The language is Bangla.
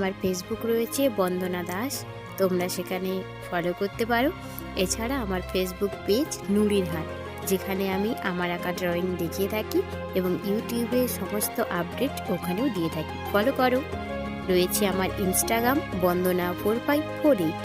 আমার ফেসবুক রয়েছে বন্দনা দাস, তোমরা সেখানে ফলো করতে পারো। এছাড়া আমার ফেসবুক পেজ নুরির হার, যেখানে আমি আমার আঁকা ড্রয়িং দেখিয়ে থাকি এবং ইউটিউবে সমস্ত আপডেট ওখানেও দিয়ে থাকি, ফলো করো। রয়েছে আমার ইনস্টাগ্রাম বন্দনা 4548।